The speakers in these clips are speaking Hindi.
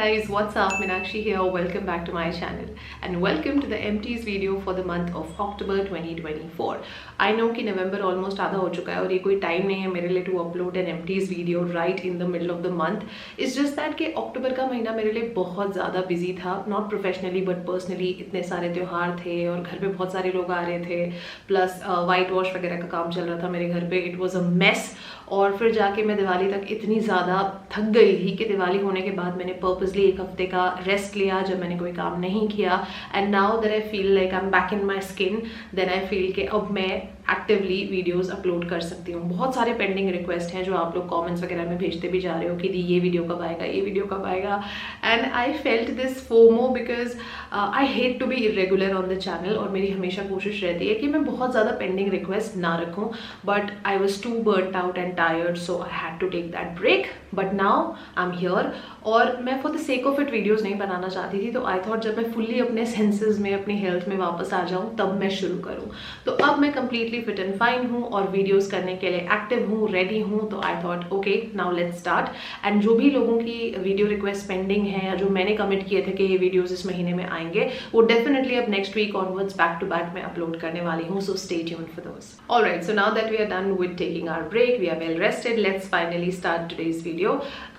guys, what's up? Meenakshi here. Welcome back to my channel and welcome to the empties video for the month of October 2024. I know कि November almost आधा हो चुका है और ये कोई टाइम नहीं है मेरे लिए to upload an empties video right in the middle of the month. It's just that कि अक्टूबर का महीना मेरे लिए बहुत ज़्यादा बिजी था, not professionally but personally. इतने सारे त्योहार थे और घर पे बहुत सारे लोग आ रहे थे, प्लस वाइट वॉश वगैरह का काम चल रहा था मेरे घर पे. It was a mess. और फिर जाके मैं दिवाली तक इतनी ज़्यादा थक गई थी कि दिवाली होने के बाद मैंने पर्पसली एक हफ्ते का रेस्ट लिया जब मैंने कोई काम नहीं किया. And now that I feel like I am back in my skin, then I feel कि अब मैं एक्टिवली वीडियोस अपलोड कर सकती हूँ. बहुत सारे पेंडिंग रिक्वेस्ट हैं जो आप लोग कमेंट्स वगैरह में भेजते भी जा रहे हो कि दी ये वीडियो कब आएगा, ये वीडियो कब आएगा. And I felt this FOMO because I hate to be irregular on the channel. और मेरी हमेशा कोशिश रहती है कि मैं बहुत ज़्यादा पेंडिंग रिक्वेस्ट ना रखूँ, but I was to burn out and tired, so I had to take that break. But now I am here. और मैं for the sake of it videos नहीं बनाना चाहती थी, तो आई थॉट जब मैं फुल्ली अपने सेंसेस में, अपनी हेल्थ में वापस आ जाऊँ तब मैं शुरू करूँ. तो अब मैं कंप्लीटली फिट एंड फाइन हूँ और वीडियोस करने के लिए एक्टिव हूँ, रेडी हूँ. तो I thought okay now let's start. And जो भी लोगों की वीडियो रिक्वेस्ट पेंडिंग है या जो मैंने कमिट किए थे कि ये वीडियोस इस महीने में आएंगे, वो डेफिनेटली अब next week onwards back to back मैं अपलोड करने वाली हूँ. So stay tuned for those. Alright, so now that we are done with taking our break, we are well rested, let's finally start today's video.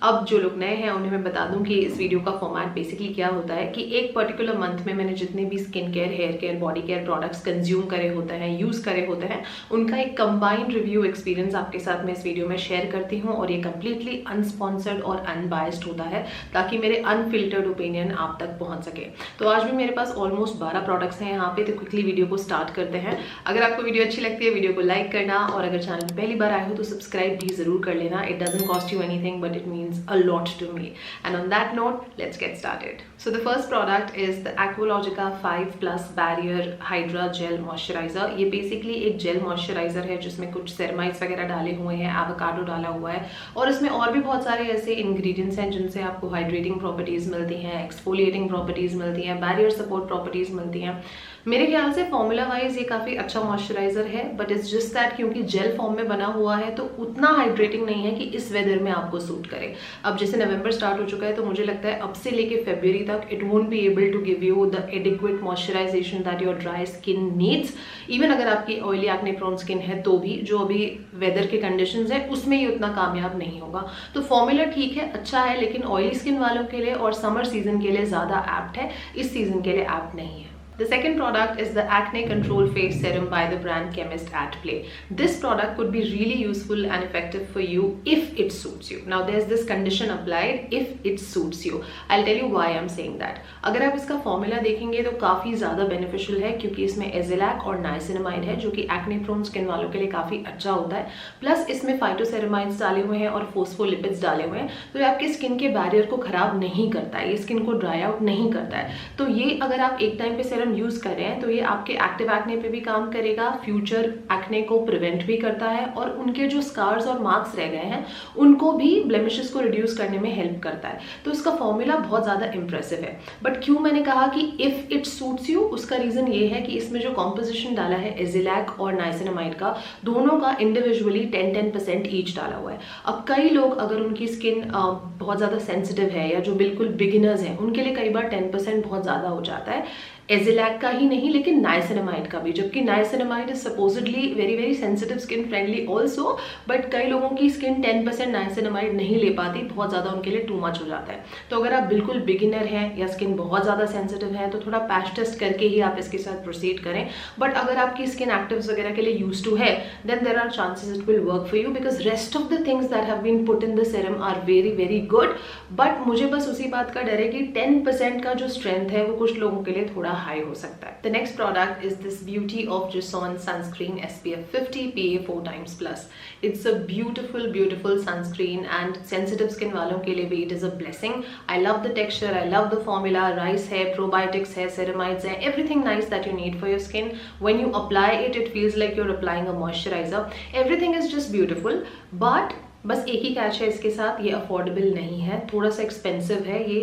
अब जो लोग नए हैं उन्हें मैं बता दूं कि इस वीडियो का फॉर्मेट बेसिकली क्या होता है कि एक पर्टिकुलर मंथ में मैंने जितने भी skin care, hair care, body care products consume करे होते हैं, यूज करे होते हैं, उनका एक कंबाइंड रिव्यू एक्सपीरियंस आपके साथ मैं इस वीडियो में शेयर करती हूँ. और ये कंप्लीटली अनस्पॉन्सर्ड और अनबायस्ड होता है ताकि मेरे अनफिल्टर्ड ओपिनियन आप तक पहुंच सके. तो आज भी मेरे पास ऑलमोस्ट 12 प्रोडक्ट्स हैं यहाँ पे. तो क्विकली वीडियो को स्टार्ट करते हैं. अगर आपको वीडियो अच्छी लगती है वीडियो को लाइक करना, और अगर चैनल पर पहली बार आए हो तो सब्सक्राइब भी जरूर कर लेना. It doesn't cost you anything but it means a lot to me. And on that note, let's get started. So the first product is the Aqualogica 5+ Barrier Hydra Gel Moisturizer. ये basically एक जेल मॉइस्चराइजर है जिसमें कुछ सेरेमाइड्स वगैरह डाले हुए हैं, एवोकाडो डाला हुआ है, और इसमें और भी बहुत सारे ऐसे इंग्रेडिएंट्स हैं जिनसे आपको हाइड्रेटिंग प्रॉपर्टीज मिलती हैं, एक्सफोलिएटिंग प्रॉपर्टीज मिलती हैं, बैरियर सपोर्ट प्रॉपर्टीज मिलती हैं. मेरे ख्याल से फॉर्मूला वाइज ये काफ़ी अच्छा मॉइस्चराइजर है, बट इट्स जस्ट दैट क्योंकि जेल फॉर्म में बना हुआ है तो उतना हाइड्रेटिंग नहीं है कि इस वेदर में आपको सूट करे. अब जैसे नवंबर स्टार्ट हो चुका है तो मुझे लगता है अब से लेके फरवरी तक it won't be able to give you the adequate moisturisation that your dry skin needs. Even अगर आपकी ऑयली एक्ने प्रोन स्किन है तो भी जो अभी वेदर के कंडीशंस है उसमें ये उतना कामयाब नहीं होगा. तो फॉर्मूला ठीक है, अच्छा है, लेकिन ऑयली स्किन वालों के लिए और समर सीजन के लिए ज़्यादा एप्ट है, इस सीजन के लिए एप्ट नहीं है. The second product is the Acne Control Face Serum by the brand Chemist at Play. This product could be really useful and effective for you if it suits you. Now there's this condition applied, if it suits you. I'll tell you why I'm saying that. अगर आप इसका फॉर्मूला देखेंगे तो काफ़ी ज़्यादा बेनिफिशियल है क्योंकि इसमें एजिलैक और नाइसिनामाइड है जो कि एक्ने प्रोन स्किन वालों के लिए काफ़ी अच्छा होता है. प्लस इसमें फाइटोसेरेमाइड्स डाले हुए हैं और फोस्फोलिपिड्स डाले हुए हैं, तो ये आपके स्किन के बैरियर को खराब नहीं करता है, ये स्किन को ड्राई आउट नहीं करता है. तो ये अगर आप एक टाइम पे यूज कर रहे हैं तो ये आपके एक्टिव एक्ने पे भी काम करेगा, फ्यूचर एक्ने को प्रिवेंट भी करता है, और उनके जो स्कार्स और मार्क्स रह गए हैं उनको भी, ब्लेमिशेस को रिड्यूस करने में हेल्प करता है. तो इसका फॉर्मूला बहुत ज्यादा इंप्रेसिव है. बट क्यों मैंने कहा कि इफ इट सूट्स यू, उसका रीजन ये है कि इसमें जो कॉम्पोजिशन डाला है एजिलैक और नाइसिनामाइड का, दोनों का इंडिविजुअली 10% ईच डाला हुआ है. अब कई लोग अगर उनकी स्किन बहुत ज्यादा सेंसिटिव है या जो बिल्कुल बिगिनर्स हैं उनके लिए कई बार 10% बहुत ज्यादा हो जाता है. एजिलैक का ही नहीं लेकिन नाइसिनामाइड का भी, जबकि niacinamide is supposedly very very sensitive skin friendly also, but कई लोगों की स्किन 10% नाइसिनामाइड नहीं ले पाती, बहुत ज़्यादा उनके लिए टू मच हो जाता है. तो अगर आप बिल्कुल बिगिनर हैं या स्किन बहुत ज़्यादा सेंसिटिव है तो थोड़ा पैच टेस्ट करके ही आप इसके साथ प्रोसीड करें. बट अगर आपकी स्किन एक्टिव्स वगैरह के लिए यूज टू है then there are chances it will work for you because rest of the things that have been put in the serum are very very good. But मुझे बस उसी बात का डर है कि 10% का जो स्ट्रेंथ है वो कुछ लोगों के लिए थोड़ा हाई हो सकता है. The next product is this Beauty of Joseon Sunscreen SPF 50 PA 4x+. It's a beautiful, beautiful sunscreen and sensitive skin वालों के लिए भी it is a blessing. I love the texture, I love the formula. Rice है, probiotics है, ceramides है, everything nice that you need for your skin. When you apply it, it feels like you're applying a moisturizer. Everything is just beautiful, but बस एक ही कैच है इसके साथ, ये अफोर्डेबल नहीं है, थोड़ा सा एक्सपेंसिव है ये।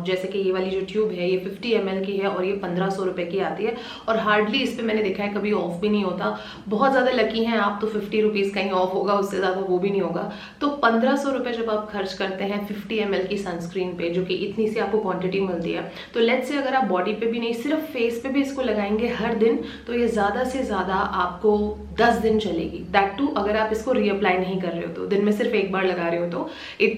जैसे कि ये वाली जो ट्यूब है ये 50 ml की है और ये 1500 रुपये की आती है, और हार्डली इस पर मैंने देखा है कभी ऑफ भी नहीं होता। बहुत ज़्यादा लकी हैं आप तो 50 रुपीज़ का ही ऑफ होगा, उससे ज़्यादा वो भी नहीं होगा। तो 1500 रुपये जब आप खर्च करते हैं 50 ml की सनस्क्रीन पे, जो कि इतनी सी आपको क्वांटिटी मिलती है, तो लेट्स से अगर आप बॉडी पे भी नहीं सिर्फ फेस पे भी इसको लगाएंगे हर दिन, तो ये ज़्यादा से ज़्यादा आपको 10 दिन चलेगी। दैट टू अगर आप इसको रीअप्लाई नहीं कर रहे हो तो, दिन में सिर्फ एक बार लगा रहे हो तो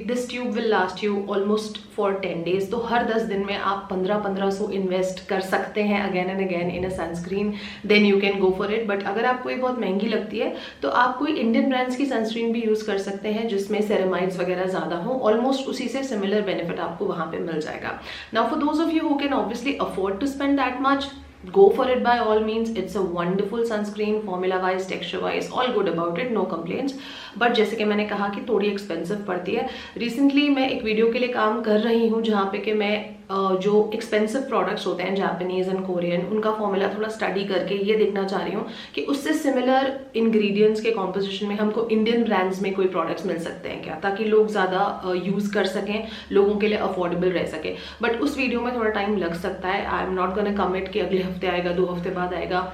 this tube will last you almost for 10 days. तो हर 10 दिन में आप 1500 इन्वेस्ट कर सकते हैं again and again in a sunscreen, then you can go for it. But अगर आपको ये बहुत महंगी लगती है तो आप कोई इंडियन ब्रांड्स की सनस्क्रीन भी यूज कर सकते हैं जिसमें सेरेमाइड्स वगैरह ज्यादा हो, ऑलमोस्ट उसी से सिमिलर बेनिफिट आपको वहां पे मिल जाएगा। Now for those of you who can obviously afford to spend that much, go for it by all means. It's a wonderful sunscreen, formula wise, texture wise, all good about it, no complaints. But जैसे कि मैंने कहा कि थोड़ी एक्सपेंसिव पड़ती है। रिसेंटली मैं एक वीडियो के लिए काम कर रही हूँ जहाँ पे कि मैं जो एक्सपेंसिव प्रोडक्ट्स होते हैं जापानीज एंड कोरियन, उनका फॉर्मूला थोड़ा स्टडी करके ये देखना चाह रही हूँ कि उससे सिमिलर इंग्रेडिएंट्स के कॉम्पोजिशन में हमको इंडियन ब्रांड्स में कोई प्रोडक्ट्स मिल सकते हैं क्या, ताकि लोग ज़्यादा यूज़ कर सकें, लोगों के लिए अफोर्डेबल रह सके। बट उस वीडियो में थोड़ा टाइम लग सकता है। आई एम नॉट गोना कमिट कि अगले हफ्ते आएगा, 2 हफ्ते बाद आएगा,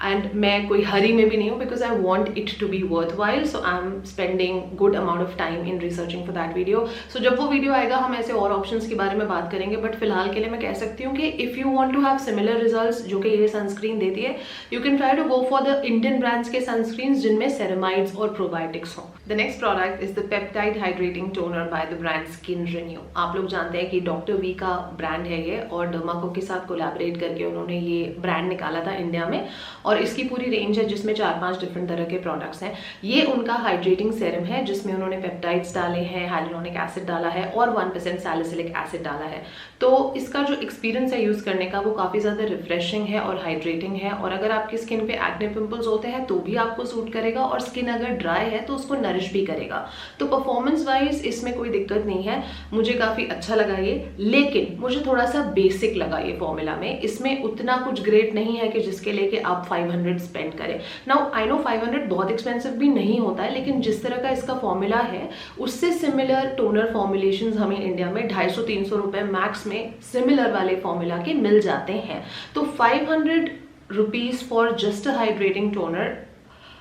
एंड मैं कोई हरी में भी नहीं हूँ because I want it to be worthwhile, so I am spending good amount of time in researching for that video. सो जब वो वीडियो आएगा हम ऐसे और ऑप्शंस के बारे में बात करेंगे, बट फिलहाल के लिए मैं कह सकती हूँ कि if you want to have similar results जो कि ये सनस्क्रीन देती है, you can try to go for the Indian brands के सनस्क्रीन जिनमें सेरेमाइड्स और प्रोबायोटिक्स हों। The next product is the peptide hydrating toner by the brand Skin Renew. आप लोग जानते हैं कि डॉक्टर वी का ब्रांड है ये, और डर्माको के साथ कोलैबोरेट करके उन्होंने ये ब्रांड निकाला था इंडिया में, और इसकी पूरी रेंज है जिसमें 4-5 डिफरेंट तरह के प्रोडक्ट्स हैं। ये उनका हाइड्रेटिंग सेरम है जिसमें उन्होंने पेप्टाइड्स डाले हैं, हाइलुरोनिक एसिड डाला है और 1% सैलिसिलिक एसिड डाला है। तो इसका जो एक्सपीरियंस है यूज़ करने का वो काफ़ी ज़्यादा रिफ्रेशिंग है और हाइड्रेटिंग है, और अगर आपकी स्किन पे एक्ने पिंपल्स होते हैं तो भी आपको सूट करेगा, और स्किन अगर ड्राई है तो उसको नरिश भी करेगा। तो परफॉर्मेंस वाइज इसमें कोई दिक्कत नहीं है, मुझे काफ़ी अच्छा लगा ये, लेकिन मुझे थोड़ा सा बेसिक लगा ये फॉर्मूला में। इसमें उतना कुछ ग्रेट नहीं है कि जिसके लिए कि आप 500 स्पेंड करें। नाउ आई नो 500 बहुत एक्सपेंसिव भी नहीं होता है, लेकिन जिस तरह का इसका फॉर्मूला है उससे सिमिलर टोनर फॉर्मुलेशंस हमें इंडिया में 250-300 रुपए मैक्स में सिमिलर वाले फॉर्मूला के मिल जाते हैं। तो 500 rupees for just a hydrating toner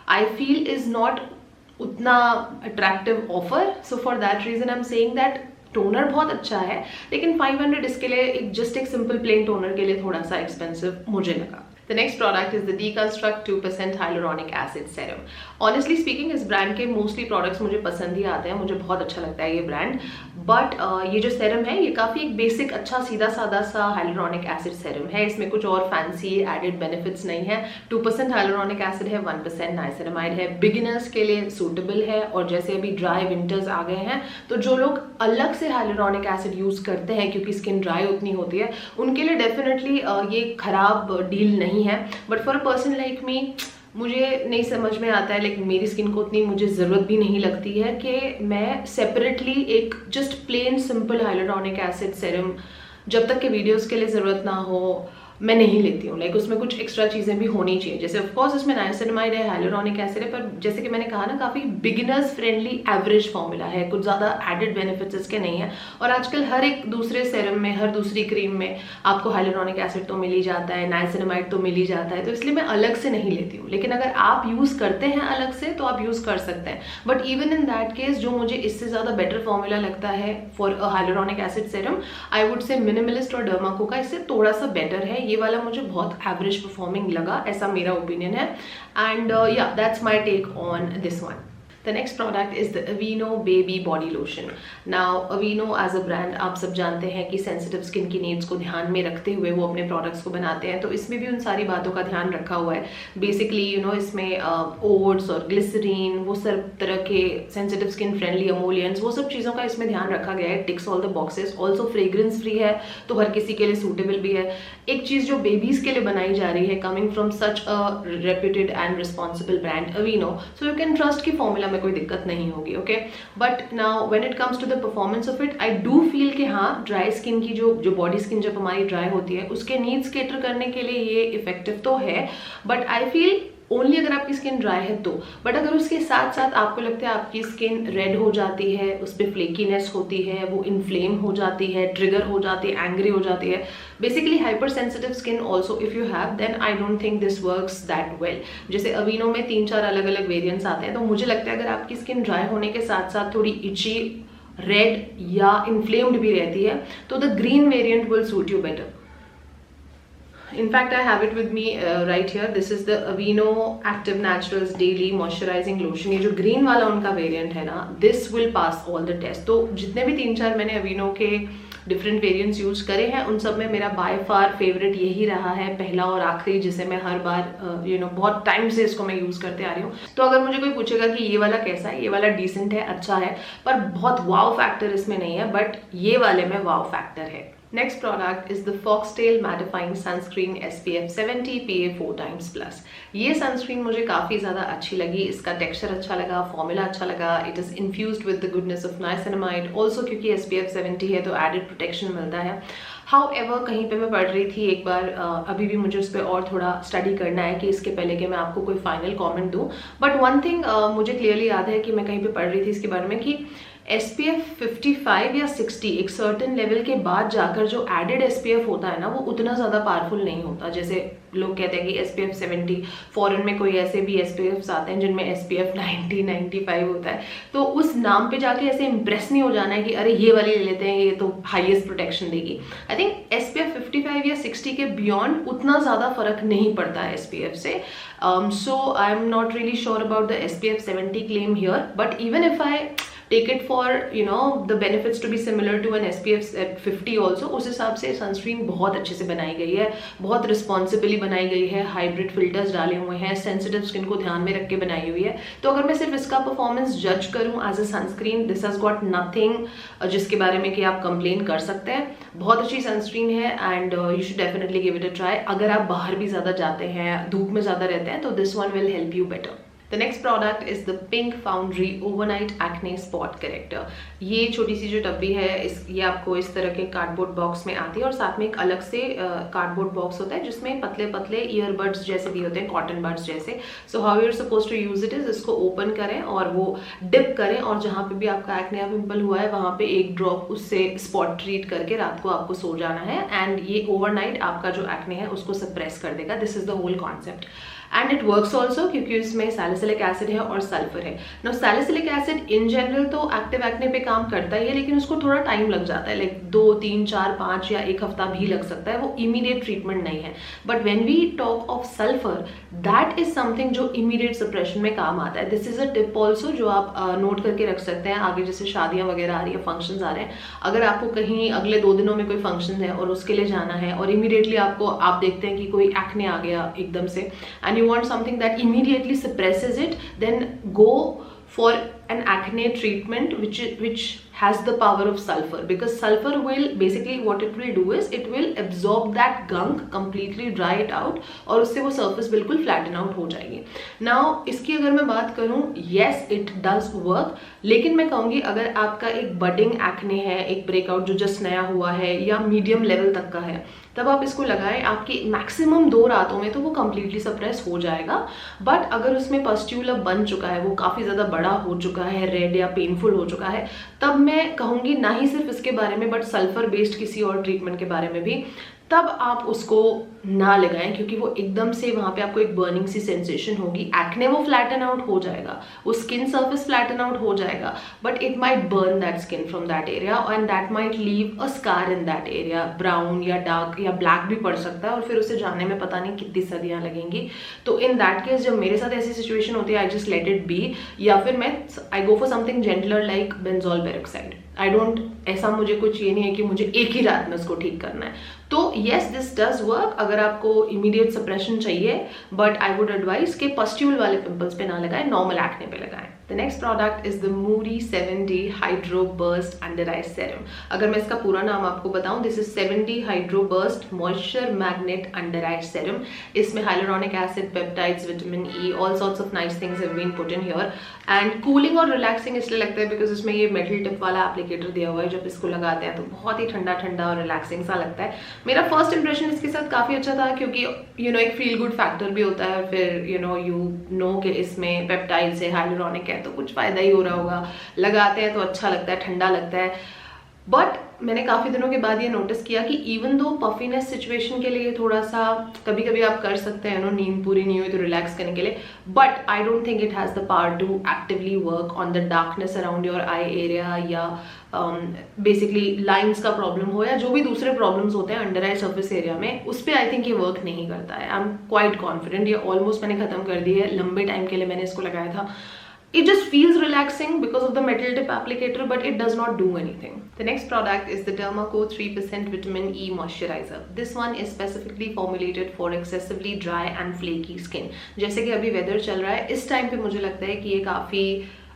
I feel is not उतना attractive offer. So for that reason I am saying that toner बहुत अच्छा है, लेकिन 500 इसके लिए जस्ट एक सिंपल प्लेन टोनर के लिए थोड़ा सा एक्सपेंसिव मुझे लगा। The next product is the Deconstruct 2% Hyaluronic Acid Serum. Honestly speaking, इस ब्रांड के मोस्टली प्रोडक्ट्स मुझे पसंद ही आते हैं, मुझे बहुत अच्छा लगता है ये ब्रांड। बट ये जो सेरम है ये काफ़ी एक बेसिक अच्छा सीधा सादा सा हाइलुरोनिक एसिड सेरम है। इसमें कुछ और फैंसी एडेड बेनिफिट्स नहीं है। 2% हाइलुरोनिक एसिड है, 1% नाइसिनामाइड है, बिगिनर्स के लिए सूटेबल है, और जैसे अभी ड्राई विंटर्स आ गए हैं तो जो लोग अलग से हाइलुरोनिक एसिड यूज़ करते हैं क्योंकि स्किन ड्राई उतनी होती है, उनके लिए डेफिनेटली ये खराब डील नहीं है। But for a person like me, मुझे नहीं समझ में आता है, लेकिन मेरी स्किन को उतनी मुझे ज़रूरत भी नहीं लगती है कि मैं सेपरेटली एक just plain simple hyaluronic acid serum जब तक के वीडियोस के लिए ज़रूरत ना हो मैं नहीं लेती हूँ। लाइक उसमें कुछ एक्स्ट्रा चीज़ें भी होनी चाहिए, जैसे ऑफकोर्स इसमें नाइसिनामाइड है, हाइलुरोनिक एसिड है, पर जैसे कि मैंने कहा ना काफ़ी बिगिनर्स फ्रेंडली एवरेज फॉर्मूला है, कुछ ज़्यादा एडेड बेनिफिट्स इसके नहीं है। और आजकल हर एक दूसरे सेरम में, हर दूसरी क्रीम में आपको हाइलुरोनिक एसिड तो मिल ही जाता है, नाइसिनामाइड तो मिल ही जाता है, तो इसलिए मैं अलग से नहीं लेती हूँ। लेकिन अगर आप यूज़ करते हैं अलग से तो आप यूज़ कर सकते हैं। But even in that case जो मुझे इससे ज़्यादा बेटर फॉर्मूला लगता है for hyaluronic acid serum, I would say minimalist और डर्माको का इससे थोड़ा सा बेटर है। ये वाला मुझे बहुत एवरेज परफॉर्मिंग लगा, ऐसा मेरा ओपिनियन है। एंड या that's my take on this one. The next product is the Aveeno Baby Body Lotion. Now Aveeno as a brand आप सब जानते हैं कि सेंसिटिव स्किन की नीड्स को ध्यान में रखते हुए वो अपने प्रोडक्ट्स को बनाते हैं, तो इसमें भी उन सारी बातों का ध्यान रखा हुआ है। बेसिकली इसमें ओट्स और ग्लिसरीन, वो सब तरह के सेंसिटिव स्किन फ्रेंडली अमोलियंस, वो सब चीज़ों का इसमें ध्यान रखा गया है। Ticks all the boxes. Also fragrance free है, तो हर किसी के लिए सूटेबल भी है। एक चीज़ जो बेबीज़ के लिए बनाई जा रही है, coming from such a reputed and responsible brand Aveeno, so you can trust की फॉर्मूला में कोई दिक्कत नहीं होगी। Okay, but now when it comes to the performance of it, I do feel कि हाँ, ड्राई स्किन की जो बॉडी स्किन जब हमारी ड्राई होती है उसके नीड्स केटर करने के लिए ये इफेक्टिव तो है, बट आई फील ओनली अगर आपकी स्किन ड्राई है तो। बट अगर उसके साथ साथ आपको लगता है आपकी स्किन रेड हो जाती है, उस पर फ्लेकीनेस होती है, वो इन्फ्लेम हो जाती है, ट्रिगर हो जाती है, एंग्री हो जाती है, basically hyper sensitive skin also if you have, then I don't think this works that well. जैसे अवीनो में 3-4 अलग अलग वेरियंट्स आते हैं, तो मुझे लगता है अगर आपकी स्किन ड्राई होने के साथ साथ थोड़ी इची, रेड या इन्फ्लेम्ड भी रहती है, तो the green variant will suit you better. In fact, I have it with me right here. This is the Aveeno Active Naturals Daily Moisturizing Lotion. ये जो ग्रीन वाला उनका वेरिएंट है ना, this will pass all the tests. तो जितने भी 3-4 मैंने Aveeno के डिफरेंट वेरिएंट्स यूज करे हैं, उन सब में मेरा बाय फार फेवरेट यही रहा है, पहला और आखिरी, जिसे मैं हर बार बहुत टाइम से इसको मैं यूज करते आ रही हूँ। तो अगर मुझे कोई पूछेगा कि ये वाला कैसा है, ये वाला डिसेंट है, अच्छा है, पर बहुत वाव फैक्टर इसमें नहीं है, बट ये वाले में वाव फैक्टर है। Next product is the Foxtail Mattifying Sunscreen SPF 70 PA 4x+। ये सनस्क्रीन मुझे काफ़ी ज़्यादा अच्छी लगी, इसका टेक्सचर अच्छा लगा, फॉर्मूला अच्छा लगा, it is infused with the goodness of niacinamide also, क्योंकि SPF 70 है तो एडेड प्रोटेक्शन मिलता है। हाउएवर कहीं पे मैं पढ़ रही थी एक बार, अभी भी मुझे उस पर और थोड़ा स्टडी करना है कि इसके पहले कि मैं आपको कोई फाइनल कमेंट दूं, बट वन थिंग मुझे क्लियरली याद है कि मैं कहीं पे पढ़ रही थी इसके बारे में कि SPF 55 या 60 एक सर्टेन लेवल के बाद जाकर जो एडेड SPF होता है ना, वो उतना ज़्यादा पावरफुल नहीं होता। जैसे लोग कहते हैं कि SPF 70, फॉरेन में कोई ऐसे भी SPFs आते हैं जिनमें SPF 90, 95 होता है, तो उस नाम पे जाके ऐसे इम्प्रेस नहीं हो जाना है कि अरे ये वाली ले लेते हैं, ये तो हाईएस्ट प्रोटेक्शन देगी। आई थिंक SPF 55 या 60 के बियॉन्ड उतना ज़्यादा फर्क नहीं पड़ता है SPF से। So I am not really sure about the SPF 70 claim here, but even if I take it for the benefits to be similar to an SPF 50 also, उस हिसाब से सनस्क्रीन बहुत अच्छे से बनाई गई है, बहुत रिस्पॉन्सिबली बनाई गई है, हाइब्रिड फिल्टर्स डाले हुए हैं, सेंसिटिव स्किन को ध्यान में रख के बनाई हुई है। तो अगर मैं सिर्फ इसका परफॉर्मेंस जज करूं as a sunscreen, this has got nothing जिसके बारे में कि आप कंप्लेन कर सकते हैं। बहुत अच्छी सनस्क्रीन है and you should definitely give it a try. अगर आप बाहर भी ज़्यादा जाते हैं, धूप में ज़्यादा रहते हैं, तो this one will help you better. The next product is the Pink Foundry Overnight Acne Spot Corrector। ये छोटी सी जो डब्बी है, ये आपको इस तरह के कार्डबोर्ड बॉक्स में आती है और साथ में एक अलग से कार्डबोर्ड बॉक्स होता है जिसमें पतले पतले ईयरबड्स जैसे भी होते हैं, कॉटन बड्स जैसे। So how you are suppose to use it is, इसको ओपन करें और वो डिप करें और जहाँ पे भी आपका एक्ने या पिंपल हुआ है वहाँ पे एक ड्रॉप उससे स्पॉट ट्रीट करके रात को आपको सो जाना है, एंड ये ओवरनाइट आपका जो एक्ने है उसको सप्रेस कर देगा। This is the whole concept and it works also, क्योंकि इसमें सैलिसिलिक एसिड है और सल्फर है। Now salicylic acid in general तो एक्टिव एक्ने पे काम करता ही है, लेकिन उसको थोड़ा टाइम लग जाता है, लाइक 2, 3, 4, 5 या 1 हफ्ता भी लग सकता है, वो इमीडिएट ट्रीटमेंट नहीं है। But when we talk of sulphur, that is something जो इमीडिएट सप्रेशन में काम आता है। This is a tip also जो आप नोट करके रख सकते हैं आगे, जैसे शादियां वगैरह आ रही है, फंक्शंस आ रहे हैं, अगर आपको कहीं अगले 2 दिनों में कोई फंक्शन है और उसके लिए जाना है और इमीडिएटली आप देखते हैं कि कोई एक्ने आ गया एकदम से and you want something that immediately suppresses it, then go for an acne treatment which has the power of sulfur, because sulfur will basically what it will do is it will absorb that gunk, completely dry it out और उससे वो surface बिल्कुल flatten out हो जाएगी। Now इसकी अगर मैं बात करूँ, yes it does work, लेकिन मैं कहूँगी अगर आपका एक budding acne है, एक breakout जो just नया हुआ है या medium level तक का है, तब आप इसको लगाएं, आपकी मैक्सिमम 2 रातों में तो वो कम्प्लीटली सप्रेस हो जाएगा। बट अगर उसमें पस्ट्यूल अब बन चुका है, वो काफ़ी ज़्यादा बड़ा हो चुका है, रेड या पेनफुल हो चुका है, तब मैं कहूँगी ना ही सिर्फ इसके बारे में बट सल्फर बेस्ड किसी और ट्रीटमेंट के बारे में भी तब आप उसको ना लगाएं, क्योंकि वो एकदम से वहाँ पे आपको एक बर्निंग सी सेंसेशन होगी। एक्ने वो फ्लैटन आउट हो जाएगा, वो स्किन सर्फेस फ्लैटन आउट हो जाएगा, but it might burn that skin from that area and that might leave a scar in that area. Brown या डार्क या ब्लैक भी पड़ सकता है और फिर उसे जाने में पता नहीं कितनी सदियाँ लगेंगी। तो इन दैट केस जब मेरे साथ ऐसी सिचुएशन होती है, I just let it be, या फिर I go for something gentler like benzoyl peroxide. I don't, ऐसा मुझे कुछ ये नहीं है कि मुझे एक ही रात में उसको ठीक करना है। तो येस दिस डज वर्क अगर आपको इमीडिएट सप्रेशन चाहिए, बट आई वुड एडवाइस कि पस्ट्यूल वाले पिंपल्स पे ना लगाएं, नॉर्मल एक्ने पे लगाएं। The next product is the Moody 7D Hydro Burst Under Eye Serum. अगर मैं इसका पूरा नाम आपको बताऊं, this is 7D Hydro Burst Moisture Magnet Under Eye Serum. इसमें hyaluronic acid, peptides, vitamin E, all sorts of nice things have been put in here. And cooling और relaxing इसलिए लगता है because इसमें ये metal tip वाला applicator दिया हुआ है. जब इसको लगाते हैं तो बहुत ही ठंडा ठंडा और relaxing सा लगता है. मेरा first impression इसके साथ काफ़ी अच्छा था क्योंकि एक feel good factor भी होता है. फिर you know कि इसमें peptides है, hyaluronic है, तो कुछ फायदा ही हो रहा होगा. लगाते हैं तो अच्छा लगता है, ठंडा लगता है. बट मैंने काफ़ी दिनों के बाद ये नोटिस किया कि इवन दो पफीनेस सिचुएशन के लिए थोड़ा सा कभी कभी आप कर सकते हैं नींद पूरी नहीं हुई तो रिलैक्स करने के लिए, but I don't think it has the power to actively work on the darkness around your eye area या बेसिकली लाइंस का प्रॉब्लम हो या जो भी दूसरे प्रॉब्लम्स होते हैं अंडर आई सर्फेस एरिया में, उस पर आई थिंक ये वर्क नहीं करता है. I am quite confident. ये ऑलमोस्ट मैंने खत्म कर दी है. लंबे टाइम के लिए मैंने इसको लगाया था. It just feels relaxing because of the metal tip applicator, but it does not do anything. The next product is the Dermaco 3% Vitamin E Moisturizer. This one is specifically formulated for excessively dry and flaky skin. जैसे कि अभी वेदर चल रहा है, इस टाइम पे मुझे लगता है कि ये काफ़ी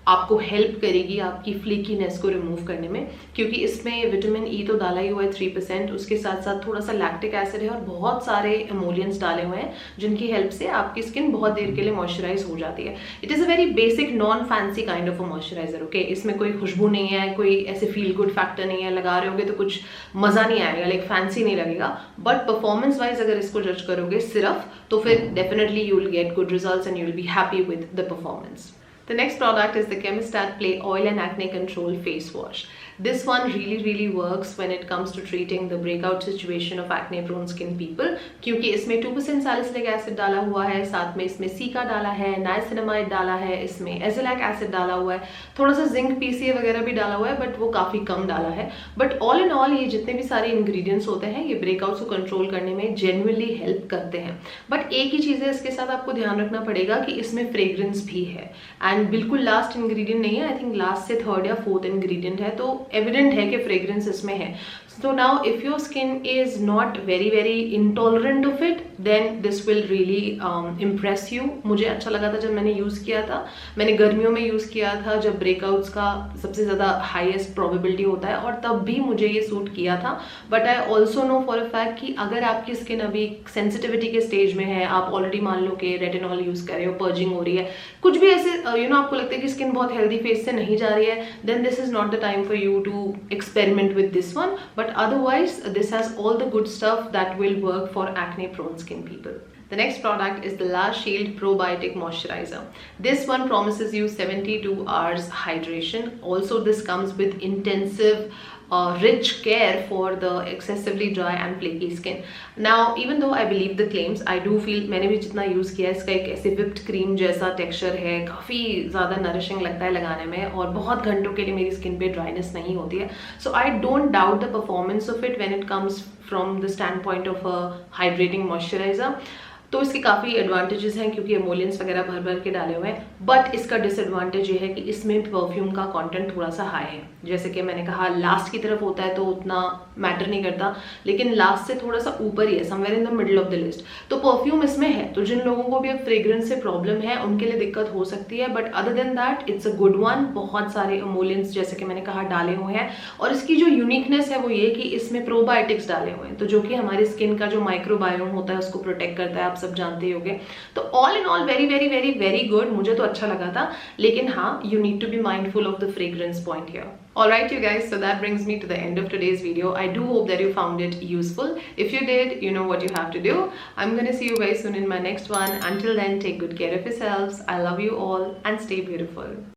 आपको हेल्प करेगी आपकी फ्लेकीनेस को रिमूव करने में, क्योंकि इसमें विटामिन ई तो डाला ही हुआ है 3%, उसके साथ साथ थोड़ा सा लैक्टिक एसिड है और बहुत सारे एमोलियंस डाले हुए हैं जिनकी हेल्प से आपकी स्किन बहुत देर के लिए मॉइस्चराइज हो जाती है. It is a very basic non fancy kind of a moisturiser. Okay, इसमें कोई खुशबू नहीं है, कोई ऐसे फील गुड फैक्टर नहीं है. लगा रहे होगे तो कुछ मज़ा नहीं आएगा, लाइक फैंसी नहीं लगेगा, बट परफॉर्मेंस वाइज अगर इसको जज करोगे सिर्फ, तो फिर definitely you will get good results and you will be happy with the performance. The next product is the Chemistat Play Oil and Acne Control Face Wash. This one really works when it comes to treating the breakout situation of acne prone skin people, क्योंकि इसमें 2% salicylic acid डाला हुआ है, साथ में इसमें सीका डाला है, niacinamide डाला है, इसमें एजिलैक एसिड डाला हुआ है, थोड़ा सा जिंक PCA वगैरह भी डाला हुआ है, बट वो काफ़ी कम डाला है. बट ऑल इन ऑल ये जितने भी सारे इंग्रेडिएंट्स होते हैं ये ब्रेकआउट्स को कंट्रोल करने में जेन्युइनली हेल्प करते हैं. बट एक ही चीज़ है इसके साथ आपको ध्यान रखना पड़ेगा कि इसमें फ्रेग्रेंस भी है, एंड बिल्कुल लास्ट इंग्रेडिएंट नहीं है. आई थिंक लास्ट से थर्ड या फोर्थ इंग्रेडिएंट है, तो एविडेंट है कि फ्रेग्रेंस इसमें है. So now if your skin is not very intolerant of it, then this will really impress you. मुझे अच्छा लगा था जब मैंने यूज़ किया था. मैंने गर्मियों में यूज़ किया था जब ब्रेकआउट्स का सबसे ज़्यादा हाईएस्ट प्रोबेबिलिटी होता है, और तब भी मुझे ये सूट किया था. But I also know for a fact कि अगर आपकी स्किन अभी सेंसिटिविटी के स्टेज में है, आप ऑलरेडी मान लो कि रेटिनॉल यूज़ कर रहे हो, पर्जिंग हो रही है, कुछ भी ऐसे आपको लगता है कि स्किन बहुत हेल्दी फेस से नहीं जा रही है, then this is not the time for you to experiment with this one. But otherwise, this has all the good stuff that will work for acne prone skin people. The next product is the La Shield Probiotic Moisturizer. This one promises you 72 hours hydration. Also, this comes with intensive rich care for the excessively dry and flaky skin. Now, even though I believe the claims, I do feel, मैंने भी जितना यूज़ किया है, इसका एक ऐसे whipped cream जैसा टेक्सचर है, काफ़ी ज़्यादा नरिशिंग लगता है लगाने में, और बहुत घंटों के लिए मेरी स्किन पे ड्राइनेस नहीं होती है. So I don't doubt the performance of it when it comes from the standpoint of a hydrating moisturiser. तो इसके काफ़ी एडवांटेजेस हैं क्योंकि एमोलियंस वगैरह भर के डाले हुए हैं. बट इसका डिसएडवांटेज ये है कि इसमें परफ्यूम का कंटेंट थोड़ा सा हाई है. जैसे कि मैंने कहा, लास्ट की तरफ होता है तो उतना मैटर नहीं करता, लेकिन लास्ट से थोड़ा सा ऊपर ही है, somewhere in the middle of the list. तो परफ्यूम इसमें है, तो जिन लोगों को भी अब फ्रेग्रेंस से प्रॉब्लम है उनके लिए दिक्कत हो सकती है. But other than that it's a good one. बहुत सारे एमोलियंस जैसे कि मैंने कहा डाले हुए हैं, और इसकी जो यूनिकनेस है वो ये कि इसमें प्रोबायोटिक्स डाले हुए हैं, तो जो कि हमारी स्किन का जो माइक्रोबायोम होता है उसको प्रोटेक्ट करता है, आप सब जानते ही होंगे. तो all in all very good. मुझे तो अच्छा लगा था, लेकिन हाँ, you need to be mindful of the fragrance point here. Alright you guys, so that brings me to the end of today's video. I do hope that you found it useful. If you did, you know what you have to do. I'm gonna see you very soon in my next one. Until then, take good care of yourselves. I love you all and stay beautiful.